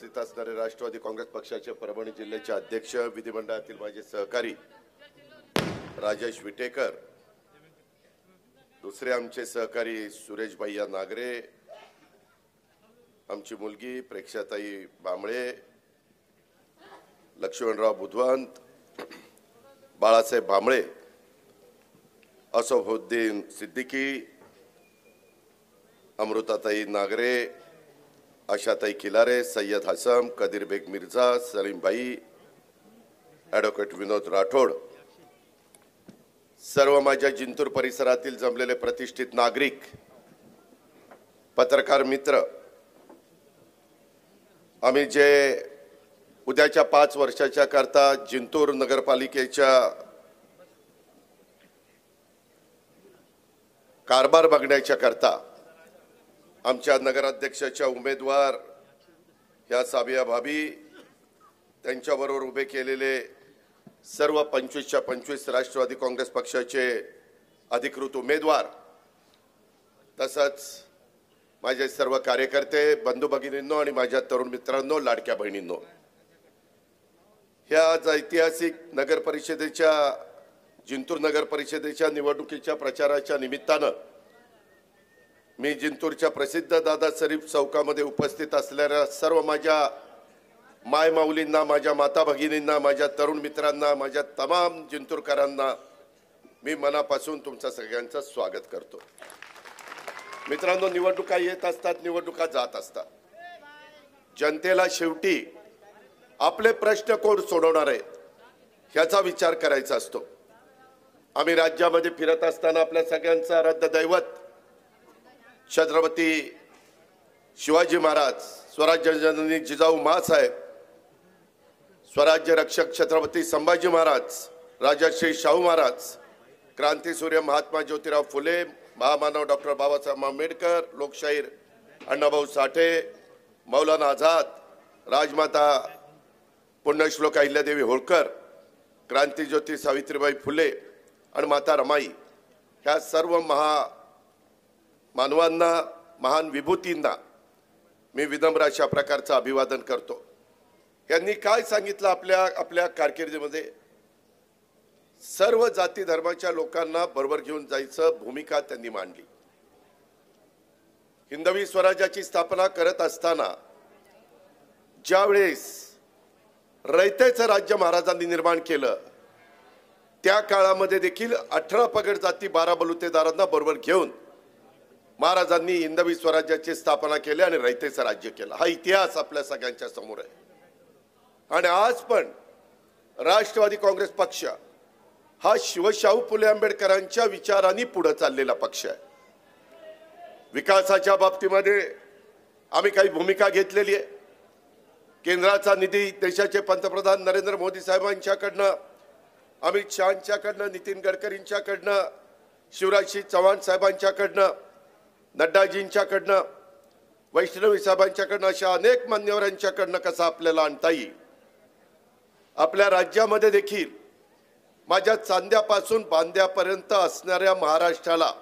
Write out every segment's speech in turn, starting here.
उपस्थित असणारे राष्ट्रवादी काँग्रेस पक्षाचे परभणी जिल्ह्याचे अध्यक्ष, विधिमंडळातील माझे सहकारी राजेश विटेकर, दुसरे आमचे सहकारी सुरेश भैया नागरे, आमची मुलगी प्रेक्षाताई बांबळे, लक्ष्मणराव बुधवंत, बाळासाहेब बांबळे, असफउद्दीन सिद्दीकी, अमृताताई नागरे, आशाताई किलारे, सय्यद हसम, कदीर बेग मिर्झा, सलीम भाई, ॲडव्होकेट विनोद राठोड, सर्व माझ्या जिंतूर परिसरातील जमलेले प्रतिष्ठित नागरिक, पत्रकार मित्र, आम्ही जे उद्याच्या 5 वर्षाच्या करता जिंतूर नगरपालिकेच्या कारभार बघण्याच्या करता आमच्या नगराध्यक्षाच्या उमेदवार ह्या साबिया भाभी, त्यांच्याबरोबर उभे केलेले सर्व 25च्या 25 राष्ट्रवादी काँग्रेस पक्षाचे अधिकृत उमेदवार, तसंच माझे सर्व कार्यकर्ते, बंधू भगिनींनो आणि माझ्या तरुण मित्रांनो, लाडक्या बहिणींनो, ह्या आज ऐतिहासिक नगर परिषदेच्या जिंतूर नगर परिषदेच्या निवडणुकीच्या प्रचाराच्या निमित्तानं मी जिंतूरच्या प्रसिद्ध दादा शरीफ चौकामध्ये उपस्थित असलेल्या सर्व माझ्या मायमाऊलींना, माझ्या माता भगिनींना, माझ्या तरुण मित्रांना, माझ्या तमाम जिंतूरकरांना मी मनापासून तुमचं सगळ्यांचं स्वागत करतो। मित्रांनो, निवडणुका येत असतात, निवडणुका जात असतात। जनतेला शेवटी आपले प्रश्न कोण सोडवणार आहेत ह्याचा विचार करायचा असतो। आम्ही राज्यामध्ये फिरत असताना आपल्या सगळ्यांचा आराध्य दैवत छत्रपती शिवाजी महाराज, स्वराज्य जननी जिजाऊ माँसाहेब, स्वराज्य रक्षक छत्रपती संभाजी महाराज, राजर्षी शाहू महाराज, क्रांतीसूर्य महात्मा ज्योतिराव फुले, महामानव डॉक्टर बाबासाहेब आंबेडकर, लोकशाहीर अण्णाभाऊ साठे, मौलाना आझाद, राजमाता पुण्यश्लोक अहिल्यादेवी होळकर, क्रांतीज्योती सावित्रीबाई फुले आणि माता रमाई, ह्या सर्व मानवांना, महान विभूतींना मी विनम्र अशा प्रकारचं अभिवादन करतो। यांनी काय सांगितलं आपल्या कारकिर्दीमध्ये, सर्व जाती धर्माच्या लोकांना बरोबर घेऊन जायचं भूमिका त्यांनी मांडली। हिंदवी स्वराज्याची स्थापना करत असताना ज्यावेळेस रयतेचं राज्य महाराजांनी निर्माण केलं, त्या काळामध्ये देखील 18 पगड जाती 12 बलुतेदारांना बरोबर घेऊन महाराजांनी हिंदवी स्वराज्याची स्थापना केली आणि रयतेचं राज्य केलं। हा इतिहास आपल्या सगळ्यांच्या समोर आहे। आणि आज पण राष्ट्रवादी काँग्रेस पक्ष हा शिवशाहू फुले आंबेडकरांच्या विचारांनी पुढे चाललेला पक्ष आहे। विकासाच्या बाबतीमध्ये आम्ही काही भूमिका घेतलेली आहे। केंद्राचा निधी देशाचे पंतप्रधान नरेंद्र मोदी साहेबांच्याकडनं, अमित शहांच्याकडनं, नितीन गडकरींच्याकडनं, शिवराजसिंह चौहान साहेबांच्याकडनं, नड्डाजींच्याकडनं, वैष्णवी साहेबांच्याकडनं, अशा अनेक मान्यवरांच्याकडनं कसा आपल्याला आणता येईल। आपल्या राज्यामध्ये देखील माझ्या चांद्यापासून बांद्यापर्यंत असणाऱ्या महाराष्ट्राला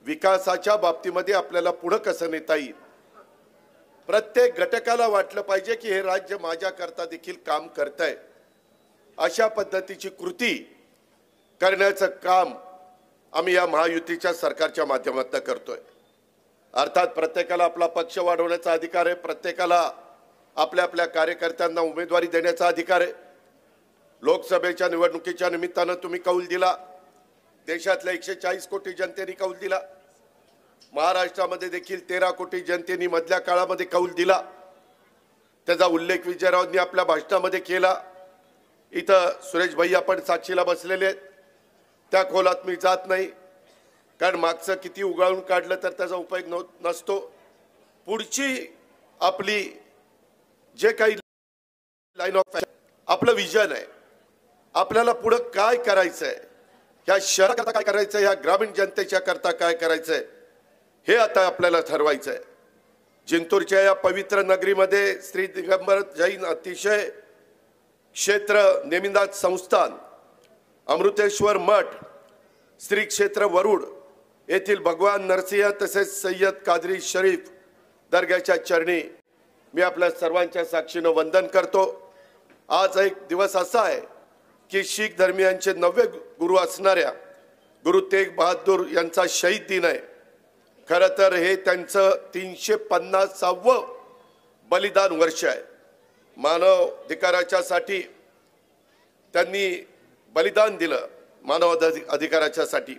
विकासाच्या बाबतीमध्ये आपल्याला पुढे कसं नेता येईल, प्रत्येक घटकाला वाटलं पाहिजे की हे राज्य माझ्याकरता देखील काम करतंय, अशा पद्धतीची कृती करण्याचं काम आम्ही या महायुतीच्या सरकारच्या माध्यमातून करतोय। अर्थात प्रत्येकाला आपला पक्ष वाढवण्याचा अधिकार आहे, प्रत्येकाला आपल्या आपल्या कार्यकर्त्यांना उमेदवारी देण्याचा अधिकार आहे। लोकसभेच्या निवडणुकीच्या निमित्तानं तुम्ही कौल दिला, देशातल्या 140 कोटी जनतेने कौल दिला, महाराष्ट्रामध्ये देखील 13 कोटी जनतेने मधल्या काळामध्ये कौल दिला। त्याचा उल्लेख विजयरावांनी आपल्या भाषणामध्ये केला। इथं सुरेश भैया पण साक्षीला बसलेले आहेत, त्या खोलात मी जात नाही, कारण मागचं किती उगाळून काढलं तर त्याचा उपयोग नसतो। पुढची आपली जे काही लाईन ऑफ आपलं विजन आहे, आपल्याला पुढे काय करायचंय, ह्या शहराकरता काय करायचंय, ह्या ग्रामीण जनतेच्या करता काय करायचंय, हे आता आपल्याला ठरवायचंय। जिंतूरच्या या पवित्र नगरीमध्ये श्री दिगंबर जैन अतिशय क्षेत्र नेमिनाथ संस्थान, अमृतेश्वर मठ, श्री क्षेत्र वरुड येथील भगवान नरसिंह तसेच सय्यद कादरी शरीफ दर्ग्याच्या चरणी मी आपल्या सर्वांच्या साक्षीनं वंदन करतो। आज एक दिवस असा आहे की शीख धर्मियांचे 9वे गुरु असणाऱ्या गुरु तेग बहादूर यांचा शहीद दिन आहे। खरं तर हे त्यांचं 350वे बलिदान वर्ष आहे। मानव अधिकाराच्यासाठी त्यांनी बलिदान दिलं, मानव अधिकाराच्यासाठी।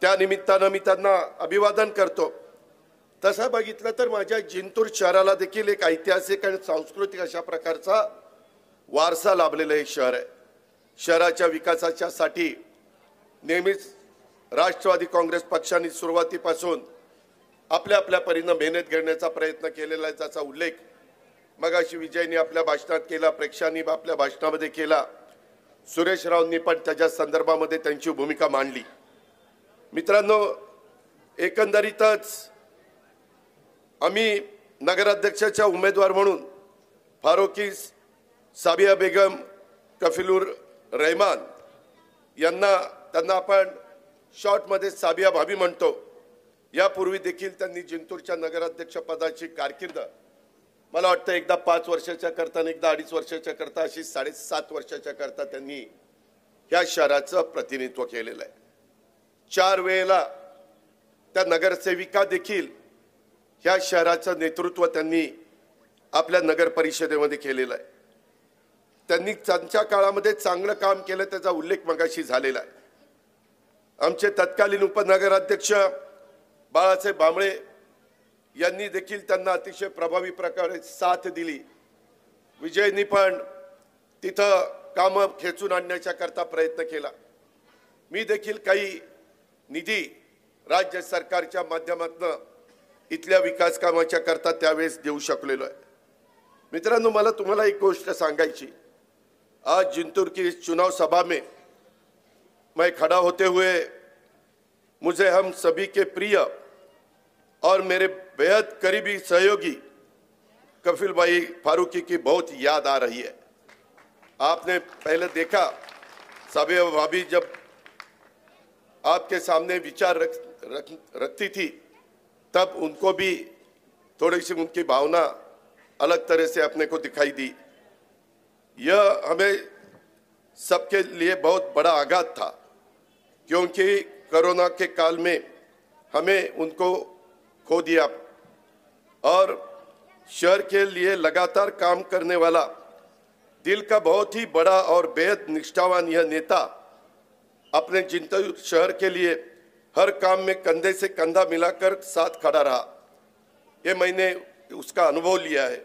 त्या निमित्तानं मी त्यांना अभिवादन करतो। तसं बघितलं तर माझ्या जिंतूर शहराला देखील एक ऐतिहासिक आणि सांस्कृतिक अशा प्रकारचा वारसा लाभलेला एक शहर आहे। शहराच्या विकासासाठी नेहमीच राष्ट्रवादी काँग्रेस पक्षाने सुरुवातीपासून आपल्या परीने मेहनत घेण्याचा प्रयत्न केलेला आहे, ज्याचा उल्लेख मगाशी विजयनी आपल्या भाषणात केला, प्रेक्षांनी आपल्या भाषणामध्ये केला, सुरेश रावनी पण त्याच्या संदर्भामध्ये त्यांची भूमिका मांडली। मित्रांनो, एकंदरीतच आम्ही नगराध्यक्षाच्या उमेदवार म्हणून फारुकी साबिया बेगम, कफिलुर रहमान त्यांना आपण शॉर्ट मध्ये साबिया भाभी म्हणतो। यापूर्वी देखील त्यांनी जिंतूरच्या नगराध्यक्ष पदाची कारकीर्द मला वाटतं एकदा 5 वर्षाच्या करता आणि एकदा 2.5 वर्षाच्या करता अशी 7.5 वर्षाच्या करता त्यांनी या शहराचं प्रतिनिधित्व केलेलं आहे। 4 वेळेला त्या नगरसेविका देखील या शहराचं नेतृत्व त्यांनी आपल्या नगर परिषदेमध्ये केलेलं आहे। त्यांनी त्यांच्या काळामध्ये चांगलं काम केलं, त्याचा उल्लेख मगाशी झालेला आहे। आमचे तत्कालीन उपनगराध्यक्ष बाळासाहेब भांबळे यांनी देखील त्यांना अतिशय प्रभावी प्रकारे साथ दिली। विजयनी पण तिथं काम खेचून आणण्याचा करता प्रयत्न केला। मी देखील काही निधी राज्य सरकारच्या माध्यमातून इथल्या विकास कामाच्या करता त्यावेळेस देऊ शकलेलो आहे। मित्रांनो, मला तुम्हाला एक गोष्ट सांगायची। आज जिंतूर की इस चुनाव सभा में मैं खड़ा होते हुए मुझे हम सभी के प्रिय और मेरे बेहद करीबी सहयोगी कफिल भाई फारूकी की बहुत याद आ रही है। आपने पहले देखा साबिया भाभी जब आपके सामने विचार रखती थी तब उनको भी थोड़ी सी उनकी भावना अलग तरह से अपने को दिखाई दी। यह हमें सबके लिए बहुत बड़ा आघात था, क्योंकि कोरोना के काल में हमें उनको खो दिया और शहर के लिए लगातार काम करने वाला दिल का बहुत ही बड़ा और बेहद निष्ठावान यह नेता अपने जिंतूर शहर के लिए हर काम में कंधे से कंधा मिलाकर साथ खड़ा रहा। ये मैंने उसका अनुभव लिया है।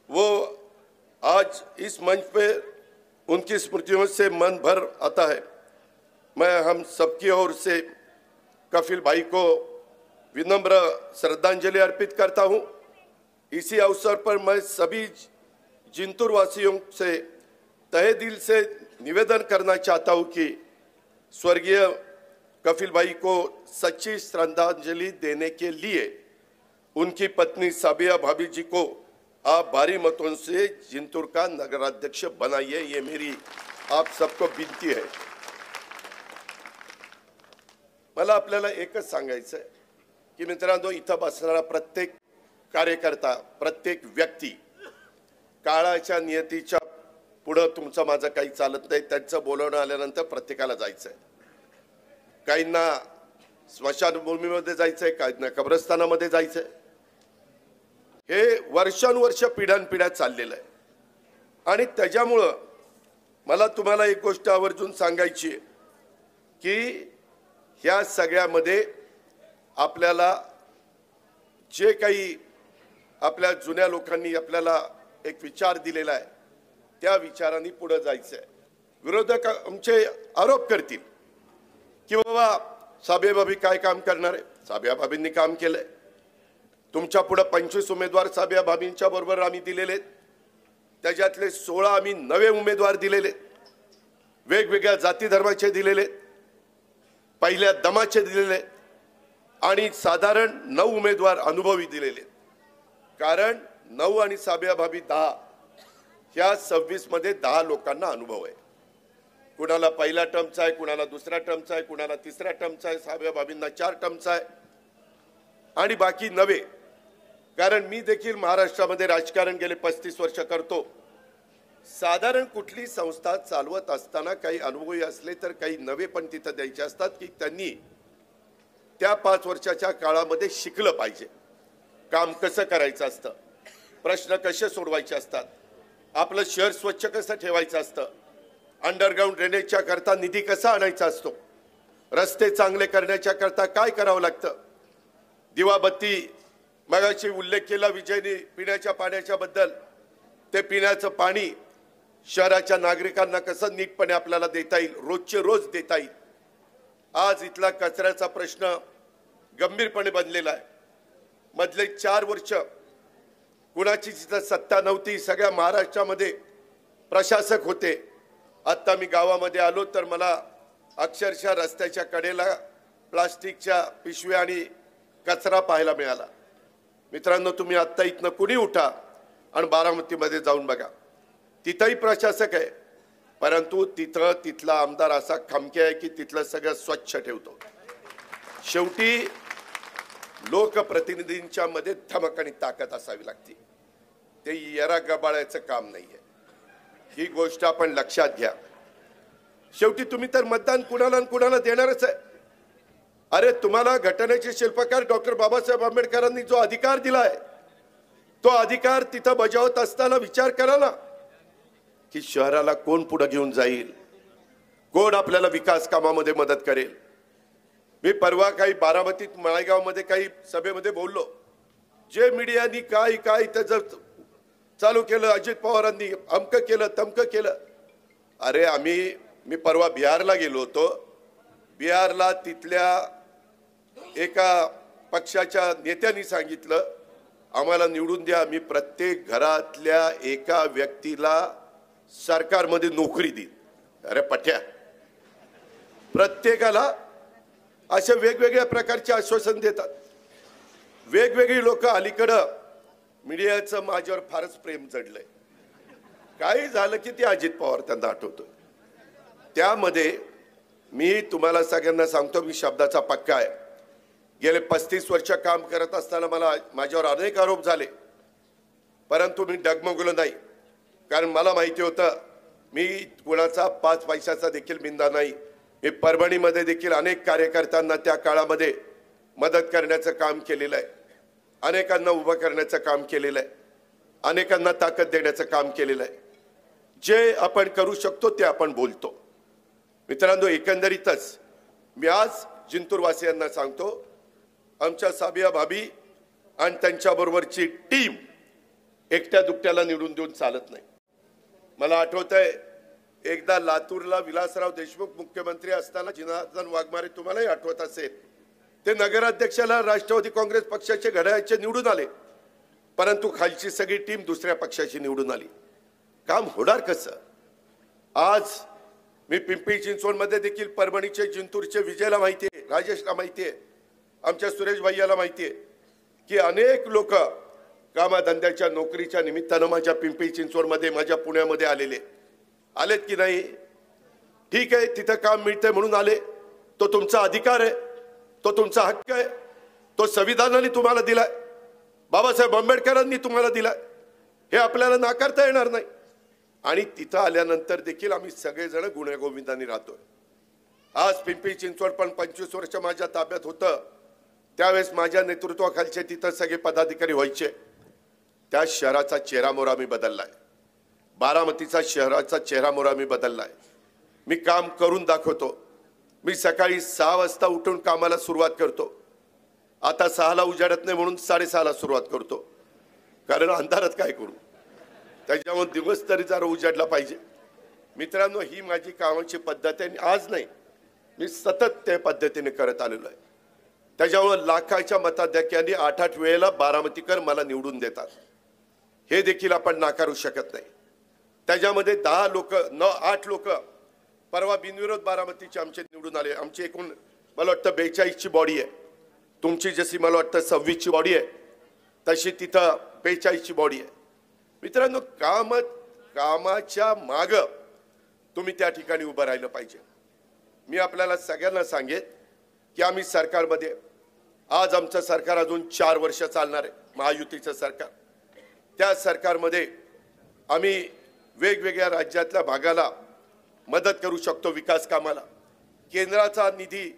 वो आज इस मंच पे उनकी स्मृतियों से मन भर आता है। मैं हम सबकी ओर से कफिल भाई को विनम्र श्रद्धांजलि अर्पित करता हूं। इसी अवसर पर मैं सभी जिंतूर वासियों से तहे दिल से निवेदन करना चाहता हूं कि स्वर्गीय कफिल भाई को सच्ची श्रद्धांजलि देने के लिए उनकी पत्नी साबिया भाभी जी को आप भारी मतों से जिंतूर का नगराध्यक्ष बनाइए, ये मेरी आप सबको विनती है। मला आपल्याला एकच सांगायचं आहे की मित्रांनो, इथं बसणारा प्रत्येक कार्यकर्ता, प्रत्येक व्यक्ती काळाच्या नियतीच्या पुढे तुमचं माझं काही चालत नाही। त्यांचं बोलवणं आल्यानंतर प्रत्येकाला जायचं आहे। काहींना स्मशानभूमीमध्ये जायचं आहे, काहींना कब्रस्तानामध्ये जायचं आहे। हे वर्षानुवर्ष पिढ्यानपिढ्या चाललेलं आहे आणि त्याच्यामुळे मला तुम्हाला एक गोष्ट आवर्जून सांगायची आहे की ह्या सगळ्यामध्ये आपल्याला जे काही आपल्या जुन्या लोकांनी आपल्याला एक विचार दिलेला आहे त्या विचारांनी पुढे जायचं आहे। विरोधक आमचे आरोप करतील की बाबा साबिया भाभी काय काम करणार आहे। साबिया भाभींनी काम केलंय। तुमच्या पुढे 25 उमेदवार साबिया भाभींच्या बरोबर आम्ही दिलेले, त्याच्यातले 16 आम्ही नवे उमेदवार दिलेले, वेगवेगळ्या जाती धर्माचे दिलेले, पहिल्या दमाचे दिलेले आणि साधारण 9 उमेदवार अनुभवी दिलेले। कारण 9 आणि साबिया भाभी 10 या 26 मध्ये 10 लोकांना अनुभव आहे। कुणाला पहिला टर्मचा आहे, कुणाला दुसरा टर्मचा आहे, कुणाला तिसरा टर्मचा आहे, साबिया भाभींना 4 टर्मचा आहे आणि बाकी नवे कारण मी देखील महाराष्ट्रामध्ये राजकारण गेले 35 वर्ष करतो। साधारण कुठली संस्था चालवत असताना काही अनुभवी असले तर काही नवे पण तिथं द्यायचे असतात की त्यांनी त्या 5 वर्षाच्या काळामध्ये शिकलं पाहिजे, काम कसं करायचं असतं, प्रश्न कसे सोडवायचे असतात, आपलं शहर स्वच्छ कसं ठेवायचं असतं, अंडरग्राउंड ड्रेनेजच्या करता निधी कसा आणायचा असतो, रस्ते चांगले करण्याच्या करता काय करावं लागतं, दिवाबत्ती मगाशी उल्लेख केला विजयने पिण्याच्या पाण्याच्या बद्दल, ते पिण्याचं पाणी शहराच्या नागरिकांना कसं नीटपणे आपल्याला देता येईल, रोजचे रोज देता येईल। आज इथला कचऱ्याचा प्रश्न गंभीरपणे बनलेला आहे। मधले 4 वर्ष कुणाची जिथं सत्ता नव्हती, सगळ्या महाराष्ट्रामध्ये प्रशासक होते। आता मी गावामध्ये आलो तर मला अक्षरशः रस्त्याच्या कडेला प्लास्टिकच्या पिशव्या आणि कचरा पाहायला मिळाला। मित्रांनो, तुम्ही आता इथनं कुणी उठा आणि बारामतीमध्ये जाऊन बघा, तिथंही प्रशासक आहे, परंतु तिथला आमदार असा खमके आहे की तिथलं सगळं स्वच्छ ठेवतो। शेवटी लोकप्रतिनिधींच्या मध्ये धमक आणि ताकद असावी लागते, ते येरा गबाळायचं काम नाहीये, ही गोष्ट आपण लक्षात घ्या। शेवटी तुम्ही तर मतदान कुणाला कुणाला देणारच आहे। अरे तुम्हाला घटनेचे शिल्पकार डॉक्टर बाबासाहेब आंबेडकरांनी जो अधिकार दिलाय, तो अधिकार तिथं बजावत असताना विचार करा ना की शहराला कोण पुढे घेऊन जाईल, कोण आपल्याला विकास कामामध्ये मदत करेल। मी परवा काही बारामतीत माळेगावमध्ये काही सभेमध्ये बोललो, जे मीडियानी काय काय त्याचं चालू केलं, अजित पवारांनी अमक केलं तमक केलं। अरे मी परवा बिहारला गेलो होतो, बिहारला तिथल्या एका पक्षाच्या नेत्यांनी सांगितलं आम्हाला निवडून द्या, मी प्रत्येक घरातल्या एका व्यक्तीला सरकारमध्ये नोकरी देईन। अरे पठ्या, प्रत्येकाला असे वेगवेगळ्या प्रकारचे आश्वासन देतात वेगवेगळी लोक। अलीकडं मीडियाचं माझ्यावर फारच प्रेम जडलंय, काही झालं की ते अजित पवार त्यांना आठवतो। त्यामध्ये मी तुम्हाला सगळ्यांना सांगतो, मी शब्दाचा पक्का आहे। गेले 35 वर्ष काम करत असताना माझ्यावर अनेक आरोप झाले, परंतु मी डगमगलो नाही, कारण मला माहिती होतं मी कुणाचा 5 पैशाचा देखील बिंदा नाही। मी परभणीमध्ये देखील अनेक कार्यकर्त्यांना त्या काळामध्ये मदत करण्याचं काम केलेलं आहे, अनेकांना उभं करण्याचं काम केलेलं आहे, अनेकांना ताकद देण्याचं काम केलेलं आहे। जे आपण करू शकतो ते आपण बोलतो। मित्रांनो, एकंदरीतच मी आज जिंतूरवासियांना सांगतो, आमच्या साबिया भाभी आणि त्यांच्याबरोबरची टीम एकट्या दुकट्याला निवडून देऊन चालत नाही। मला आठवतंय एकदा लातूरला विलासराव देशमुख मुख्यमंत्री असताना जनार्दन वाघमारे, तुम्हालाही आठवत असेल, ते नगराध्यक्षाला राष्ट्रवादी काँग्रेस पक्षाचे घड्याळाचे निवडून आले, परंतु खालची सगळी टीम दुसऱ्या पक्षाची निवडून आली। काम होणार कसं? आज मी पिंपरी चिंचवडमध्ये देखील परभणीचे जिंतूरचे विजयला माहिती आहे, राजेशला माहिती आहे, आमच्या सुरेश भैयाला माहिती आहे की अनेक लोक कामाधंद्याच्या नोकरीच्या निमित्तानं माझ्या पिंपरी चिंचवडमध्ये माझ्या पुण्यामध्ये आलेत की नाही? ठीक आहे, तिथं काम मिळतंय म्हणून आले, तो तुमचा अधिकार आहे, तो तुमचा हक्क आहे, तो संविधानाने तुम्हाला दिलाय, बाबासाहेब आंबेडकरांनी तुम्हाला दिलाय, हे आपल्याला नाकारता येणार नाही। आणि तिथं आल्यानंतर देखील आम्ही सगळेजण गुण्यागोविंदाने राहतोय। आज पिंपरी चिंचवड पण 25 वर्ष माझ्या ताब्यात होतं, त्यावेळेस माझ्या नेतृत्वाखालचे तिथं सगळे पदाधिकारी व्हायचे। त्या शहराचा चेहरामोहरा मी बदललाय, बारामतीचा शहराचा चेहरामोहरा मी बदललाय। मी काम करून दाखवतो। मी सकाळी 6 वाजता उठून कामाला सुरुवात करतो। आता 6ला उजाडत नाही म्हणून 6:30ला सुरुवात करतो, कारण अंधारात काय करू, त्याच्यामुळे दिवस तरी जरा उजाडला पाहिजे। मित्रांनो, ही माझी कामाची पद्धत आहे, आज नाही, मी सतत त्या पद्धतीने करत आलेलो आहे। त्याच्यामुळे लाखाच्या मताधिक्याने 8-8 वेळेला बारामतीकर मला निवडून देतात, हे देखील आपण नाकारू शकत नाही। त्याच्यामध्ये 10 लोक 8 लोक परवा बिनविरोध बारामतीचे आमचे निवडून आले। आमची एकूण मला वाटतं 42 ची बॉडी आहे, तुमची जशी मला वाटतं 26 ची बॉडी आहे, तशी तिथं 42 ची बॉडी आहे। मित्रांनो, कामाच्या माग तुम्ही त्या ठिकाणी उभं राहिलं पाहिजे। मी आपल्याला सगळ्यांना सांगेन की आम्ही सरकारमध्ये आज आमचं सरकार अजून 4 वर्ष चालणार आहे, महायुतीचं सरकार. त्या सरकारमध्ये आम्ही वेगवेगळ्या राज्यातल्या भागाला मदत करू शकतो विकास कामाला. केंद्राचा निधी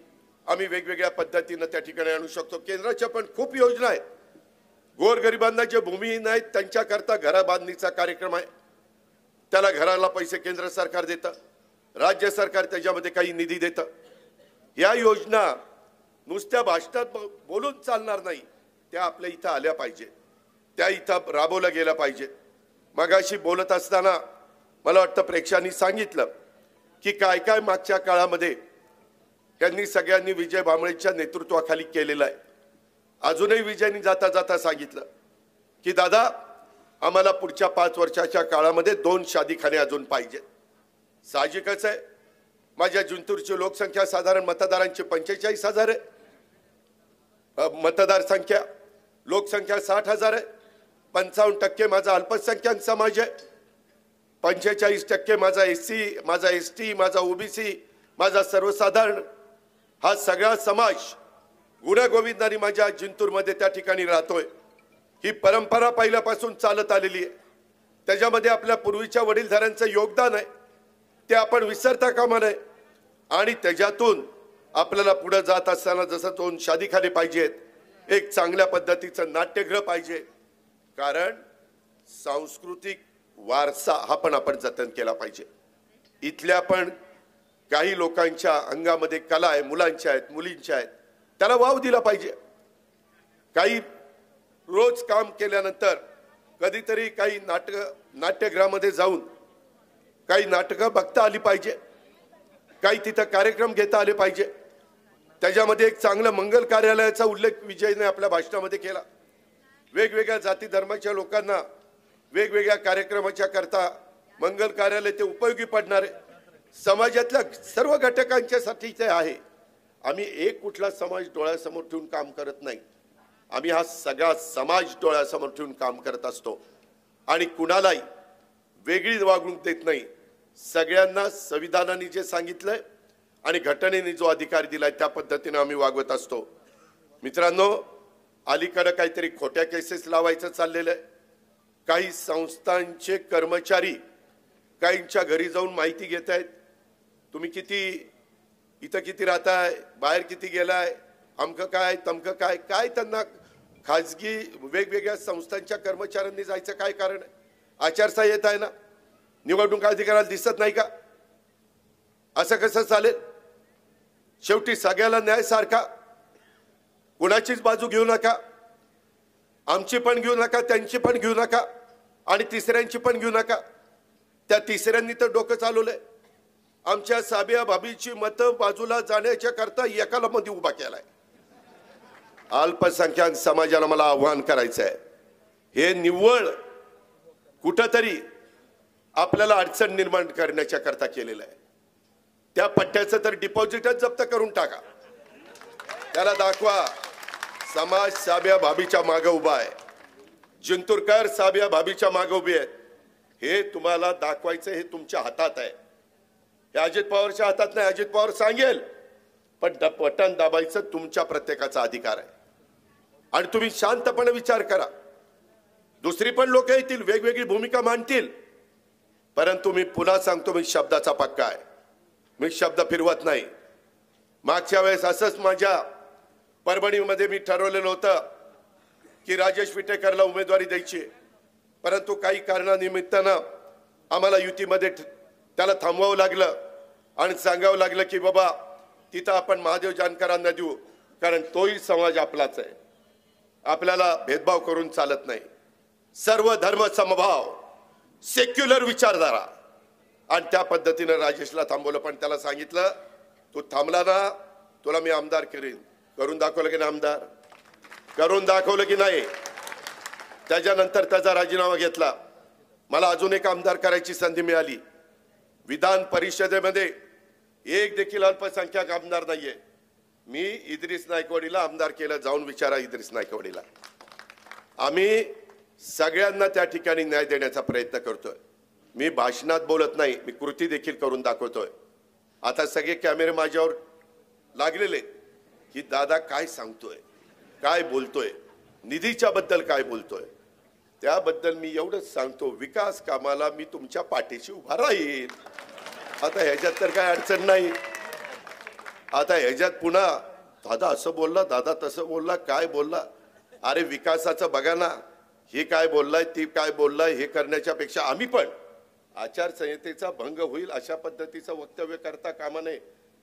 आम्ही वेगवेगळ्या पद्धतीने त्या ठिकाणी आणू शकतो. केंद्राच्या पण खूप योजना आहेत. गोरगरिबांना जे भूमिहीन आहेत त्यांच्याकरता घर बांधणीचा कार्यक्रम आहे. त्याला घराला पैसे केंद्र सरकार देतं, राज्य सरकार त्याच्यामध्ये काही निधी देतं. या योजना नुसत्या भाषणात बोलून चालणार नाही, त्या आपल्या इथं आल्या पाहिजे, त्या इथं राबवल्या गेल्या पाहिजे. मगाशी बोलत असताना मला वाटतं प्रेक्षकांनी सांगितलं की काय काय मागच्या काळामध्ये त्यांनी सगळ्यांनी विजय भांबळेच्या नेतृत्वाखाली केलेलं आहे. अजूनही विजयनी जाता जाता सांगितलं की दादा आम्हाला पुढच्या 5 वर्षाच्या काळामध्ये 2 शादीखाने अजून पाहिजेत. साहजिकच आहे, माझ्या जिंतूरची लोकसंख्या साधारण मतदारांची 45,000 आहे. मतदार संख्या लोकसंख्या 60,000 आहे. 55% माझा अल्पसंख्याक समाज आहे. 45% माझा SC, माझा ST, माझा OBC, माझा सर्वसाधारण, हा सगळा समाज गुण्यागोविंदाने माझ्या जिंतूरमध्ये त्या ठिकाणी राहतोय. ही परंपरा पहिल्यापासून चालत आलेली आहे. त्याच्यामध्ये आपल्या पूर्वीच्या वडीलधाऱ्यांचं योगदान आहे, ते आपण विसरता कामा नये. आणि त्याच्यातून आपल्याला पुढे जात असताना जसं 2 शादीखाने पाहिजेत, एक चांगल्या पद्धतीचं नाट्यगृह पाहिजे. कारण सांस्कृतिक वारसा हा पण आपण जतन केला पाहिजे. इथल्या पण काही लोकांच्या अंगामध्ये कला आहे, मुलांच्या आहेत, मुलींच्या आहेत, त्याला वाव दिला पाहिजे. काही रोज काम केल्यानंतर कधीतरी काही नाट्यगृहामध्ये जाऊन काही नाटकं बघता आली पाहिजे, काही तिथं कार्यक्रम घेता आले पाहिजे. त्याच्यामध्ये एक चांगलं मंगल कार्यालयाचा उल्लेख विजयने आपल्या भाषणामध्ये केला. वेगवेगळ्या जाती धर्माच्या लोकांना वेगवेगळ्या कार्यक्रमाच्या करता मंगल कार्यालय ते उपयोगी पडणारे समाजातल्या सर्व घटकांच्यासाठी ते आहे. आम्ही एक कुठला समाज डोळ्यासमोर ठेवून काम करत नाही, आम्ही हा सगळा समाज डोळ्यासमोर ठेवून काम करत असतो. आणि कुणालाही वेगळी वागणूक देत नाही. सगळ्यांना संविधानाने जे सांगितलंय आणि घटनेने जो अधिकार दिलाय त्या पद्धतीने आम्ही वागवत असतो. मित्रांनो, अलीकडे काहीतरी खोट्या केसेस लावायचं चाललेलं आहे. काही संस्थांचे कर्मचारी काहींच्या घरी जाऊन माहिती घेत आहेत, तुम्ही इथं किती राहताय, बाहेर किती गेलाय, अमकं काय तमकं काय. काय त्यांना खाजगी वेगवेगळ्या संस्थांच्या कर्मचाऱ्यांनी जायचं काय कारण आहे? आचारसंहिता आहे ना, निवडणूक अधिकाऱ्याला दिसत नाही का? असं कसं चालेल? शेवटी सगळ्याला न्याय सारखा. कुणाचीच बाजू घेऊ नका, आमची पण घेऊ नका, त्यांची पण घेऊ नका आणि तिसऱ्यांची पण घेऊ नका. त्या तिसऱ्यांनी तर डोकं चालवलंय. आमच्या साबिया भाभीची मतं बाजूला जाण्याच्या करता एकाला मध्ये उभा केलाय. अल्पसंख्याक समाजाला मला आव्हान करायचं आहे, हे निव्वळ कुठंतरी आपल्याला अडचण निर्माण करण्याच्या करता केलेलं आहे. त्या पट्ट्याचं तर डिपॉझिटच जप्त करून टाका. त्याला दाखवा समाज साबिया भाभीच्या मागे उभा आहे, जिंतूरकर साबिया भाभीच्या मागे उभे आहेत. हे तुम्हाला दाखवायचं, हे तुमच्या हातात आहे. हे अजित पवारच्या हातात नाही. अजित पवार सांगेल, पण बटन दाबायचं तुमच्या प्रत्येकाचा अधिकार आहे. आणि तुम्ही शांतपणे विचार करा. दुसरी पण लोक येतील, वेगवेगळी भूमिका मांडतील, परंतु मी पुन्हा सांगतो, मी शब्दाचा पक्का आहे. मी शब्द फिरवत नाही. मागच्या वेळेस असंच माझ्या परभणीमध्ये मी ठरवलेलं होतं की राजेश विटेकरला उमेदवारी द्यायची, परंतु काही कारणानिमित्तानं आम्हाला युतीमध्ये त्याला थांबवावं लागलं आणि सांगावं लागलं की बाबा तिथं आपण महादेव जानकरांना देऊ, कारण तोही समाज आपलाच आहे. आपल्याला भेदभाव करून चालत नाही. सर्व धर्म समभाव, सेक्युलर विचारधारा. आणि त्या पद्धतीने राजेशला थांबवलं. पण त्याला सांगितलं, तू थांबला ना, तुला मी आमदार करीन. करून दाखवलं की नाही आमदार? करून दाखवलं की नाही? त्याच्यानंतर त्याचा राजीनामा घेतला. मला अजून एक आमदार करायची संधी मिळाली. विधान परिषदेमध्ये एक देखील अल्पसंख्याक आमदार नाहीये. मी इद्रिस नायकवडीला आमदार केलं. जाऊन विचारा इद्रिस नायकवडीला. आम्ही सगळ्यांना त्या ठिकाणी न्याय देण्याचा प्रयत्न करतोय. मी भाषणात बोलत नाही, मी कृती देखील करून दाखवतोय. आता सगळे कॅमेरे माझ्यावर लागलेले की दादा काय सांगतोय. काय बोलतोय, निधीच्या बद्दल काय बोलतोय, त्याबद्दल मी एवढंच सांगतो, विकास कामाला मी तुमच्या पाठीशी उभा राहील. आता ह्याच्यात तर काय अडचण नाही. आता ह्याच्यात पुन्हा दादा असं बोलला, दादा तसं बोलला, काय बोलला, अरे विकासाचं बघा ना, हे काय बोललाय, ती काय बोललाय, हे करण्याच्या पेक्षा आम्ही पण आचारसंहितेचा भंग होईल अशा पद्धतीचं वक्तव्य करता कामा नये,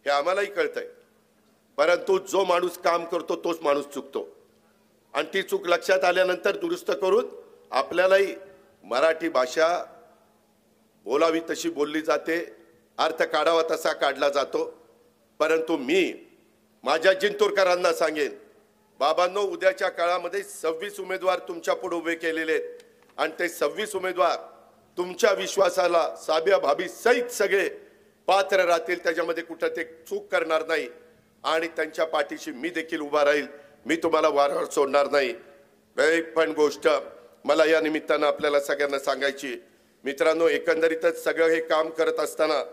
हे आम्हालाही कळतंय. परंतु जो माणूस काम करतो तोच माणूस चुकतो, आणि ती चूक लक्षात आल्यानंतर दुरुस्त करून आपल्यालाही मराठी भाषा बोलावी तशी बोलली जाते, अर्थ काढावा तसा काढला जातो. परंतु मी माझ्या जिंतूरकरांना सांगेन, बाबांनो, उद्याच्या काळामध्ये 26 उमेदवार तुमच्या पुढे उभे केलेले आहेत, आणि ते 26 उमेदवार तुमच्या विश्वासाला साबिया भाभी सहित सगळे पात्र राहतील, त्याच्यामध्ये कुठं ते चूक करणार नाही, आणि त्यांच्या पाठीशी मी देखील उभा राहील. मी तुम्हाला वारंवार सोडणार नाही. एक पण गोष्ट मला या निमित्तानं आपल्याला सगळ्यांना सांगायची, मित्रांनो, एकंदरीतच सगळं हे काम करत असताना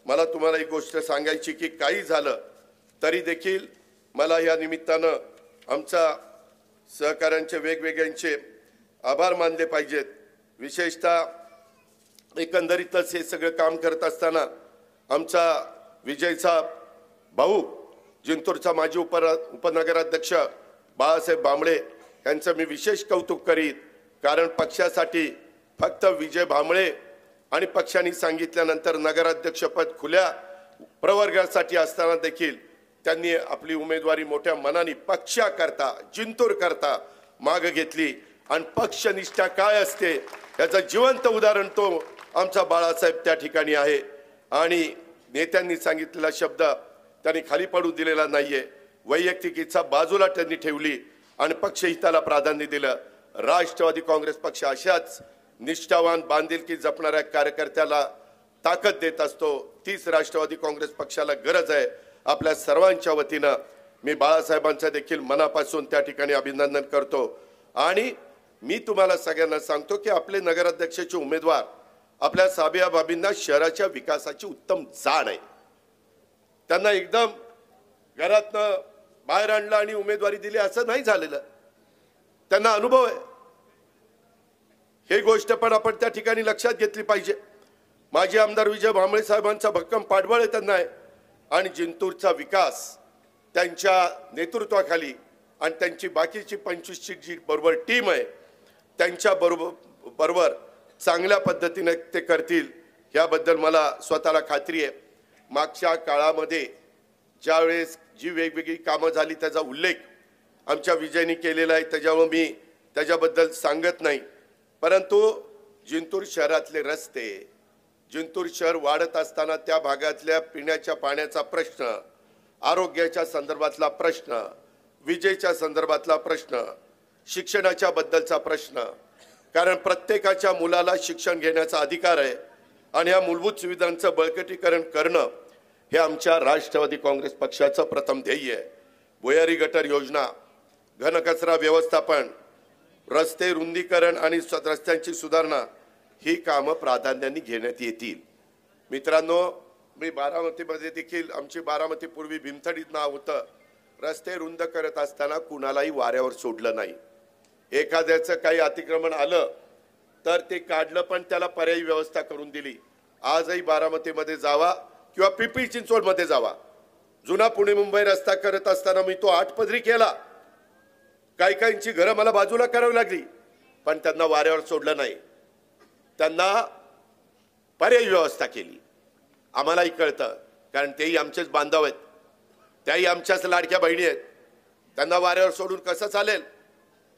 मला तुम्हाला एक गोष्ट सांगायची की काही झालं तरी देखील मला या निमित्तानं आमच्या सहकाऱ्यांचे वेगवेगळ्यांचे आभार मानले पाहिजेत. विशेषतः एकंदरीतच हे सगळं काम करत असताना आमचा विजयचा भाऊ, जिंतूरचा माजी उपनगराध्यक्ष बाळासाहेब भांबळे यांचं मी विशेष कौतुक करीत. कारण पक्षासाठी फक्त विजय भांबळे आणि पक्षाने सांगितल्यानंतर नगराध्यक्षपद खुल्या प्रवर्गासाठी असताना देखील त्यांनी आपली उमेदवारी मोठ्या मनाने पक्षाकरता, जिंतूर करता मागे घेतली, आणि पक्षनिष्ठा काय असते याचं जिवंत उदाहरण तो आमचा बाळासाहेब त्या ठिकाणी आहे. आणि नेत्यांनी सांगितलेला शब्द त्यांनी खाली पडू दिलेला नाहीये. वैयक्तिक इच्छा बाजूला त्यांनी ठेवली आणि पक्षहिताला प्राधान्य दिलं. राष्ट्रवादी काँग्रेस पक्ष अशाच निष्ठावान, बांधिलकी जपणाऱ्या कार्यकर्त्याला ताकद देत असतो. तीच राष्ट्रवादी काँग्रेस पक्षाला गरज आहे. आपल्या सर्वांच्या वतीनं मी बाळासाहेबांचं देखील मनापासून त्या ठिकाणी अभिनंदन करतो. आणि मी तुम्हाला सगळ्यांना सांगतो की आपले नगराध्यक्षाचे उमेदवार आपल्या साबिया भाभींना शहराच्या विकासाची उत्तम जाण आहे. त्यांना एकदम घरातनं बाहेर आणलं आणि उमेदवारी दिली असं नाही झालेलं, त्यांना अनुभव आहे. हे गोष्ट पण आपण त्या ठिकाणी लक्षात घेतली पाहिजे. माजी आमदार विजय भांबळे साहेबांचा भक्कम पाठबळ आहे त्यांना आहे, आणि जिंतूरचा विकास त्यांच्या नेतृत्वाखाली आणि त्यांची बाकीची 25ची जी बरोबर टीम आहे त्यांच्या बरोबर चांगल्या पद्धतीने ते करतील याबद्दल मला स्वतःला खात्री आहे. मागच्या काळामध्ये ज्यावेळेस जी वेगवेगळी कामं झाली त्याचा उल्लेख आमच्या विजयनी केलेला आहे, त्याच्यामुळे मी त्याच्याबद्दल सांगत नाही. परंतु जिंतूर शहरातले रस्ते, जिंतूर शहर वाढत असताना त्या भागातल्या पिण्याच्या पाण्याचा प्रश्न, आरोग्याच्या संदर्भातला प्रश्न, विजेच्या संदर्भातला प्रश्न, शिक्षणाच्या बद्दलचा प्रश्न, कारण प्रत्येकाच्या मुलाला शिक्षण घेण्याचा अधिकार आहे आणि या मूलभूत सुविधांचं बळकटीकरण करणं हे आमच्या राष्ट्रवादी काँग्रेस पक्षाचं प्रथम ध्येय आहे. भुयारी गटर योजना, घनकचरा व्यवस्थापन, रस्ते रुंदीकरण आणि रस्त्यांची सुधारणा ही कामं प्राधान्याने घेण्यात येतील. मित्रांनो, मी बारामतीमध्ये देखील, आमची बारामती पूर्वी भीमथडीत नाव होतं, रस्ते रुंद करत असताना कुणालाही वाऱ्यावर सोडलं नाही. एखाद्याचं काही अतिक्रमण आलं तर ते काढलं, पण त्याला पर्यायी व्यवस्था करून दिली. आजही बारामतीमध्ये जावा किंवा पिंपरी चिंचवडमध्ये जावा, जुना पुणे मुंबई रस्ता करत असताना मी तो 8 पदरी केला. काही काहींची घरं मला बाजूला करावी लागली, पण त्यांना वाऱ्यावर सोडलं नाही, त्यांना पर्यायी व्यवस्था केली. आम्हालाही कळतं, कारण तेही आमचेच बांधव आहेत, त्याही आमच्याच लाडक्या बहिणी आहेत. त्यांना वाऱ्यावर सोडून कसं चालेल?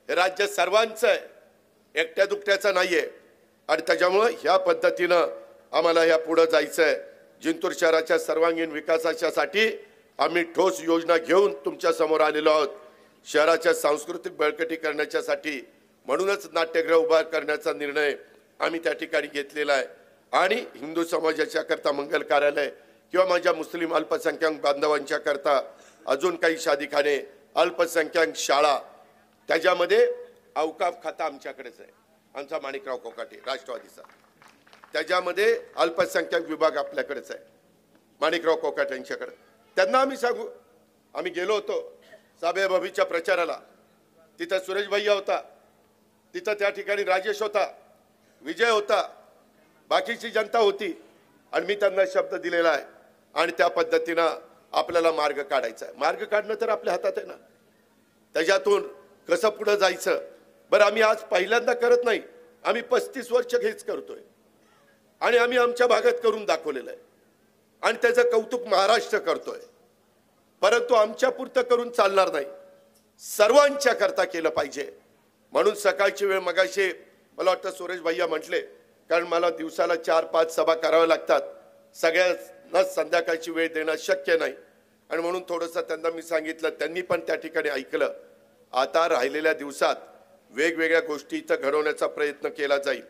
हे राज्य सर्वांचं आहे, एकट्या दुकट्याचं नाहीये. आणि त्याच्यामुळं ह्या पद्धतीनं आम्हाला ह्या पुढे जायचं आहे. जिंतूर शहराच्या सर्वांगीण विकासासाठी आम्ही ठोस योजना घेऊन तुमच्या समोर आलेलो आहोत. शहराच्या सांस्कृतिक बळकटीकरणासाठी म्हणूनच नाट्यगृह उभा करण्याचा निर्णय आम्ही त्या ठिकाणी घेतलेला आहे. आणि हिंदू समाजाच्या करता मंगल कार्यालय किंवा माझ्या मुस्लिम अल्पसंख्याक बांधवांच्या करता अजून काही शादीखाने, अल्पसंख्याक शाळा, त्याच्यामध्ये अवकाफ खाता आमच्याकडेच आहे, आमचा माणिकराव कोकाटे राष्ट्रवादीचा, त्याच्यामध्ये अल्पसंख्याक विभाग आपल्याकडेच आहे माणिकराव कोकाटे यांच्याकडे. त्यांना आम्ही सांगू, आम्ही गेलो होतो साबिया भाभीच्या प्रचाराला, तिथं सुरेश भैया होता, तिथं त्या ठिकाणी राजेश होता, विजय होता, बाकीची जनता होती आणि मी त्यांना शब्द दिलेला आहे आणि त्या पद्धतीनं आपल्याला मार्ग काढायचा आहे. मार्ग काढणं तर आपल्या हातात आहे ना, त्याच्यातून कसं पुढे जायचं. बरं, आम्ही आज पहिल्यांदा करत नाही, आम्ही 35 वर्ष हेच करतोय आणि आम्ही आमच्या भागात करून दाखवलेलं आहे आणि त्याचं कौतुक महाराष्ट्र करतोय. परंतु आमच्या पुरतं करून चालणार नाही, सर्वांच्या करता केलं पाहिजे. म्हणून सकाळची वेळ मगाशी मला वाटतं सुरेश भैया म्हटले, कारण मला दिवसाला 4-5 सभा कराव्या लागतात, सगळ्यांना संध्याकाळची वेळ देणं शक्य नाही आणि म्हणून थोडंसं त्यांना मी सांगितलं, त्यांनी पण त्या ठिकाणी ऐकलं. आता राहिलेल्या दिवसात वेगवेगळ्या गोष्टी इथं घडवण्याचा प्रयत्न केला जाईल.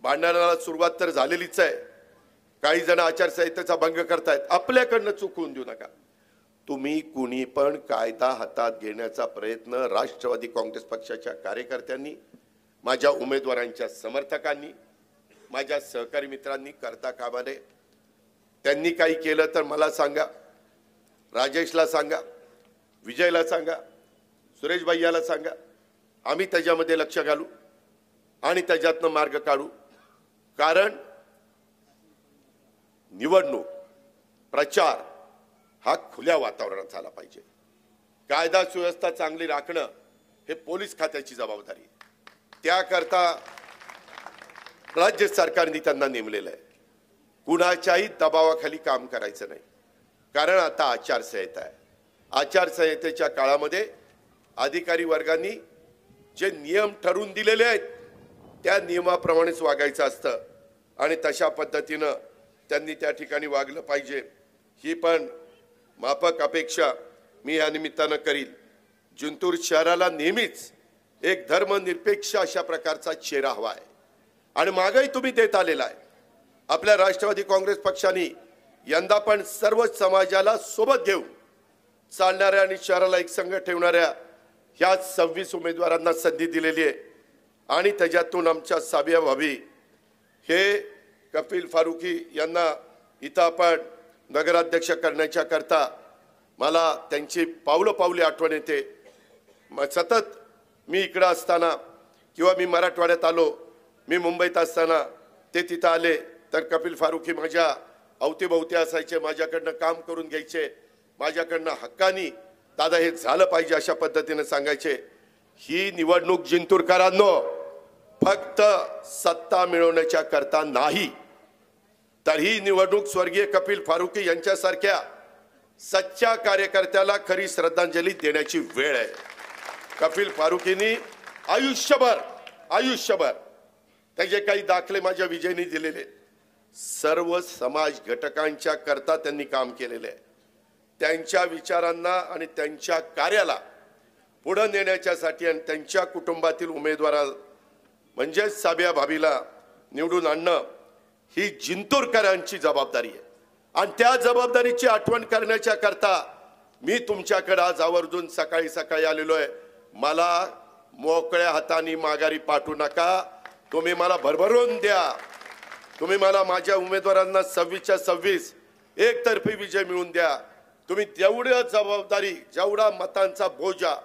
भांडणाला सुरुवात तर झालेलीच आहे, काही जण आचारसंहितेचा भंग करतायत, आपल्याकडनं चूक होऊन देऊ नका. तुम्ही कुणी पण कायदा हातात घेण्याचा प्रयत्न राष्ट्रवादी काँग्रेस पक्षाच्या कार्यकर्त्यांनी, माझ्या उमेदवारांच्या समर्थकांनी, माझ्या सहकारी मित्रांनी करता कामा नये. त्यांनी काही केलं तर मला सांगा, राजेशला सांगा, विजयला सांगा, सुरेश भैयाला सांगा, आम्ही त्याच्यामध्ये लक्ष घालू आणि त्याच्यातनं मार्ग काढू. कारण निवडणूक प्रचार हा खुल्या वातावरणात झाला पाहिजे. कायदा सुव्यवस्था चांगली राखणं हे पोलीस खात्याची जबाबदारी आहे. त्याकरता राज्य सरकारने त्यांना नेमलेलं आहे. कुणाच्याही दबावाखाली काम करायचं नाही, कारण आता आचारसंहिता आहे. आचारसंहितेच्या काळामध्ये अधिकारी वर्गांनी जे नियम ठरवून दिलेले आहेत त्या नियमाप्रमाणेच वागायचं असतं आणि तशा पद्धतीनं त्यांनी त्या ठिकाणी वागलं पाहिजे. ही पण माफक अपेक्षा मी या निमित्तानं करील. जिंतूर शहराला नेहमीच एक धर्मनिरपेक्ष अशा प्रकारचा चेहरा हवा आहे आणि मागही तुम्ही देत आलेला आहे. आपल्या राष्ट्रवादी काँग्रेस पक्षाने यंदा पण सर्व समाजाला सोबत घेऊन चालणाऱ्या आणि शहराला एक संघ ठेवणाऱ्या ह्या 26 उमेदवारांना संधी दिलेली आहे आणि त्याच्यातून आमच्या साबिया भाभी हे कपिल फारुकी यांना इथं आपण नगराध्यक्ष करण्याच्या करता मला त्यांची पावलं आठवण येते. सतत मी इकडं असताना किंवा मी मराठवाड्यात आलो, मी मुंबईत असताना ते तिथं आले तर कपिल फारुकी माझ्या अवतीभोवती असायचे, माझ्याकडनं काम करून घ्यायचे, माझ्याकडनं हक्कानी दादा हे झालं पाहिजे अशा पद्धतीने सांगायचे. ही निवडणूक जिंतूरकरांनो फक्त सत्ता मिळवण्याच्या करता नाही, तर ही निवडणूक स्वर्गीय कपिल फारुकी यांच्यासारख्या सच्च्या कार्यकर्त्याला खरी श्रद्धांजली देण्याची वेळ आहे. कपिल फारुकींनी आयुष्यभर त्याचे काही दाखले माझ्या विजयनी दिलेले, सर्व समाज घटकांच्या करता त्यांनी काम केलेले आहे. त्यांच्या विचारांना आणि त्यांच्या कार्याला पुढे नेण्याच्यासाठी आणि त्यांच्या कुटुंबातील उमेदवाराला म्हणजे साबिया भाभीला निवडून आणणं ही जिंतूरकरांची जबाबदारी आहे आणि त्या जबाबदारीची आठवण करण्याच्या करता मी तुमच्याकडे आज आवर्जून सकाळी आलेलो आहे. मला मोकळ्या हाताने माघारी पाठवू नका. तुम्ही मला भरभरून द्या. तुम्ही मला माझ्या उमेदवारांना 26च्या 26 एकतर्फी विजय मिळवून द्या. तुम्ही तेवढी जबाबदारी, जेवढा मतांचा बोजा,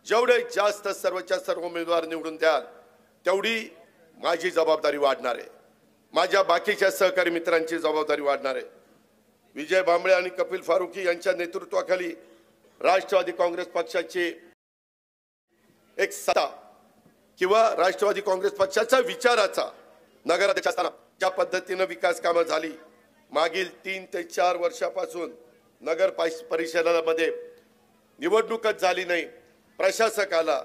जेवढे जास्त सर्वच्या सर्व उमेदवार निवडून द्याल तेवढी माझी जबाबदारी वाढणार आहे, माझ्या बाकीच्या सहकारी मित्रांची जबाबदारी वाढणार आहे. विजय भांबळे आणि कपिल फारुकी यांच्या नेतृत्वाखाली राष्ट्रवादी काँग्रेस पक्षाची एक सत्ता किंवा राष्ट्रवादी काँग्रेस पक्षाच्या विचाराचा नगराध्यक्ष असताना ज्या पद्धतीने विकास कामं झाली, मागील 3 ते 4 वर्षापासून नगर परिषदामध्ये निवडणूकच झाली नाही, प्रशासक आला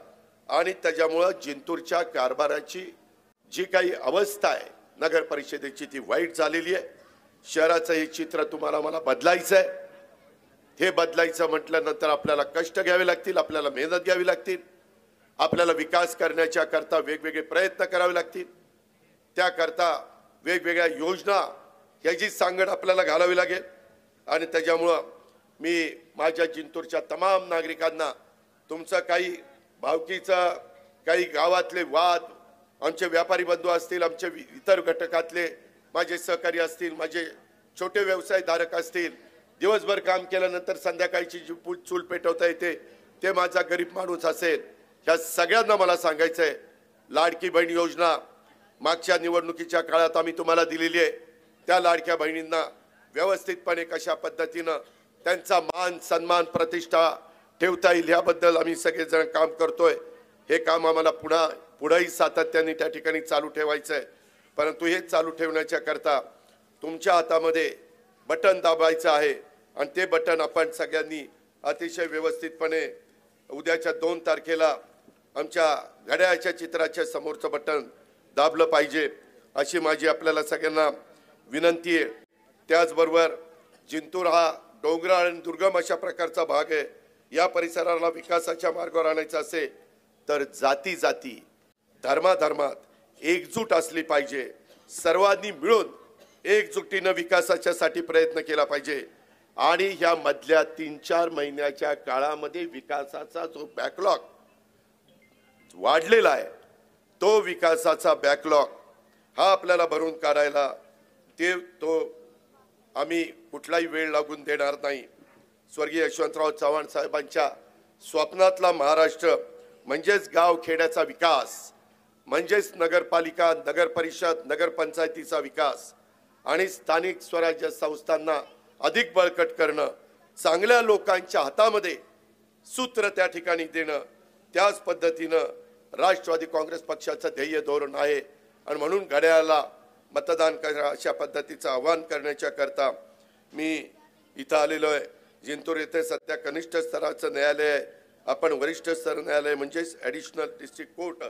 आणि त्याच्यामुळे जिंतूरच्या कारभाराची जी काही अवस्था आहे नगर परिषदेची ती वाईट झालेली आहे. शहराचं हे चित्र तुम्हाला मला बदलायचं आहे. हे बदलायचं म्हटल्यानंतर आपल्याला कष्ट घ्यावे लागतील, आपल्याला मेहनत घ्यावी लागतील, आपल्याला विकास करण्याच्या करता वेगवेगळे प्रयत्न करावे लागतील. त्याकरता वेगवेगळ्या योजना याची सांगड आपल्याला घालावी लागेल आणि त्याच्यामुळं मी माझ्या जिंतूरच्या तमाम नागरिकांना तुमचं काही भावकीचं, काही गावातले वाद, आमचे व्यापारी बंधू असतील, आमचे इतर घटकातले माझे सहकारी असतील, माझे छोटे व्यवसायधारक असतील, दिवसभर काम केल्यानंतर संध्याकाळची जी चूल पेटवता येते ते माझा गरीब माणूस असेल, ह्या सगळ्यांना मला सांगायचंय, लाडकी बहीण योजना मागच्या निवडणुकीच्या काळात आम्ही तुम्हाला दिलेली आहे. त्या लाडक्या बहिणींना व्यवस्थितपणे कशा पद्धतीनं त्यांचा मान सन्मान प्रतिष्ठा ठेवता येईल याबद्दल आम्ही सगळेजण काम करतोय. हे काम आम्हाला पुढेही सातत्याने त्या ठिकाणी चालू ठेवायचं आहे. परंतु हे चालू ठेवण्याच्या करता तुमच्या हातामध्ये बटन दाबायचं आहे आणि ते बटन आपण सगळ्यांनी अतिशय व्यवस्थितपणे उद्याच्या 2 तारखेला आमच्या घड्याळाच्या चित्राच्या समोरचं बटन दाबलं पाहिजे अशी माझी आपल्याला सगळ्यांना विनंती आहे. त्याचबरोबर जिंतूर हा डोंगराळ आणि दुर्गम अशा प्रकारचा भाग आहे. या परिसराला विकासाच्या मार्गावर आणायचं असेल तर जाती जाती धर्माधर्मात एकजूट असली पाहिजे. सर्वांनी मिळून एकजुटीनं विकासाच्यासाठी प्रयत्न केला पाहिजे. आणि ह्या मधल्या 3-4 महिन्याच्या काळामध्ये विकासाचा जो बॅकलॉग वाढलेला आहे, तो विकासाचा बॅकलॉग हा आपल्याला भरून काढायला आम्ही कुठलाही वेळ लागून देणार नाही. स्वर्गीय यशवंतराव चव्हाण साहेबांच्या स्वप्नातला महाराष्ट्र म्हणजेच गाव खेड्याचा विकास, म्हणजेच नगरपालिका, नगर परिषद, नगरपंचायतीचा विकास आणि स्थानिक स्वराज्य संस्थांना अधिक बळकट करणं, चांगल्या लोकांच्या हातामध्ये सूत्र त्या ठिकाणी देणं, त्याच पद्धतीनं राष्ट्रवादी काँग्रेस पक्षाचं ध्येय धोरण आहे. आणि म्हणून घड्याळाला मतदान करा अशा पद्धतीचं आवाहन करण्याच्या करता मी इथं आलेलो आहे. जिंतूर येथे सध्या कनिष्ठ स्तराचं न्यायालय आहे. आपण वरिष्ठ स्तर न्यायालय म्हणजेच ॲडिशनल डिस्ट्रिक्ट कोर्ट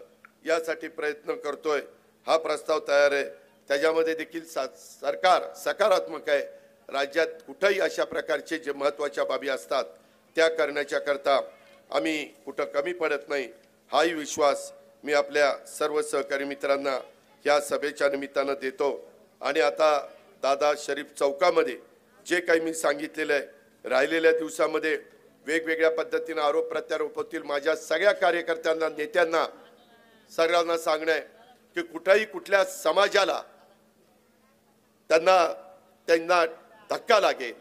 यासाठी प्रयत्न करतोय. हा प्रस्ताव तयार आहे. त्याच्यामध्ये देखील सरकार सकारात्मक आहे. राज्यात कुठेही अशा प्रकारचे जे महत्त्वाच्या बाबी असतात त्या करण्याच्या करता आम्ही कुठं कमी पडत नाही, हाही विश्वास मी आपल्या सर्व सहकारी मित्रांना या सभेच्या निमित्तानं देतो. आणि आता दादा शरीफ चौकामध्ये जे काही मी सांगितलेलं आहे, राहिलेल्या दिवसामध्ये वेगवेगळ्या पद्धतीने आरोप प्रत्यारोप होतील. माझ्या सगळ्या कार्यकर्त्यांना, नेत्यांना, सगळ्यांना सांगणं आहे की कुठेही कुठल्या समाजाला त्यांना धक्का लागेल,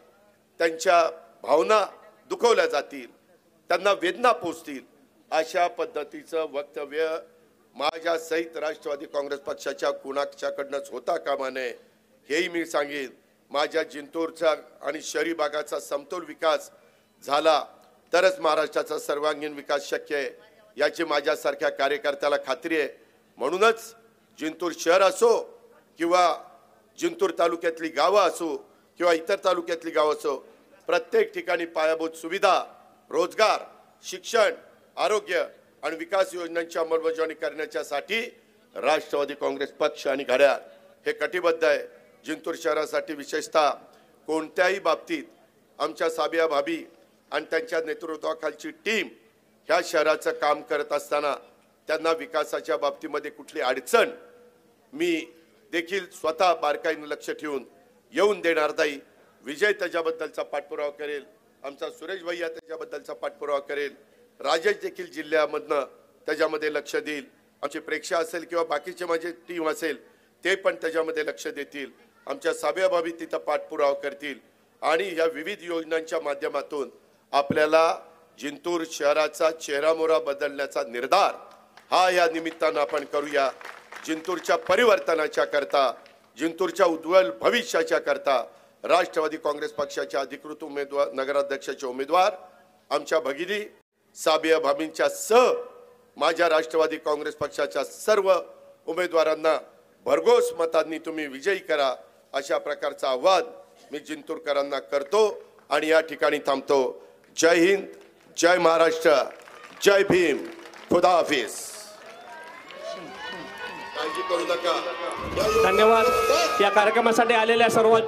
त्यांच्या भावना दुखवल्या जातील, त्यांना वेदना पोचतील, अशा पद्धतीचं वक्तव्य माझ्या सहित राष्ट्रवादी काँग्रेस पक्षाच्या कुणाच्याकडनंच होता कामा नये, हेही मी सांगेन. माझ्या जिंतूरचा आणि शहरी भागाचा समतोल विकास झाला तरच महाराष्ट्राचा सर्वांगीण विकास शक्य आहे, याची माझ्यासारख्या कार्यकर्त्याला खात्री आहे. म्हणूनच जिंतूर शहर असो किंवा जिंतूर तालुक्यातली गावं असो किंवा इतर तालुक्यातली गावं असो, प्रत्येक ठिकाणी पायाभूत सुविधा, रोजगार, शिक्षण, आरोग्य आणि विकास योजनांची अंमलबजावणी करण्यासाठी राष्ट्रवादी काँग्रेस पक्ष आणि घड्याळ हे कटिबद्ध आहे. जिंतूर शहरासाठी विशेषतः कोणत्याही बाबतीत आमच्या साबिया भाभी आणि त्यांच्या नेतृत्वाखालची टीम ह्या शहराचं काम करत असताना त्यांना विकासाच्या बाबतीमध्ये कुठली अडचण मी देखील स्वतः बारकाईने लक्ष ठेवून येऊन देणार नाही. विजय त्याच्याबद्दलचा पाठपुरावा करेल, आमचा सुरेश भैया त्याच्याबद्दलचा पाठपुरावा करेल, राजेश देखील जिल्ह्यामधनं त्याच्यामध्ये लक्ष देईल, आमची प्रेक्षा असेल किंवा बाकीचे माझे टीम असेल ते पण त्याच्यामध्ये लक्ष देतील, आमच्या साबिया भाभी तिथं पाठपुरावा करतील आणि या विविध योजनांच्या माध्यमातून आपल्याला जिंतूर शहराचा चेहरामोहरा बदलण्याचा निर्धार हा या निमित्तानं आपण करूया. जिंतूरच्या परिवर्तनाच्या करता, जिंतूरच्या उज्ज्वल भविष्याच्या करता राष्ट्रवादी काँग्रेस पक्षाच्या अधिकृत उमेदवार, नगराध्यक्षाचे उमेदवार आमच्या भगिनी साबिया भाभींच्या सह माझ्या राष्ट्रवादी काँग्रेस पक्षाच्या सर्व उमेदवारांना भरघोस मतांनी तुम्ही विजयी करा अशा प्रकारचं आवाहन मी जिंतूरकरांना करतो आणि या ठिकाणी थांबतो. जय हिंद, जय महाराष्ट्र, जय भीम, खुदा हाफिज. धन्यवाद. या कार्यक्रमासाठी आलेल्या सर्व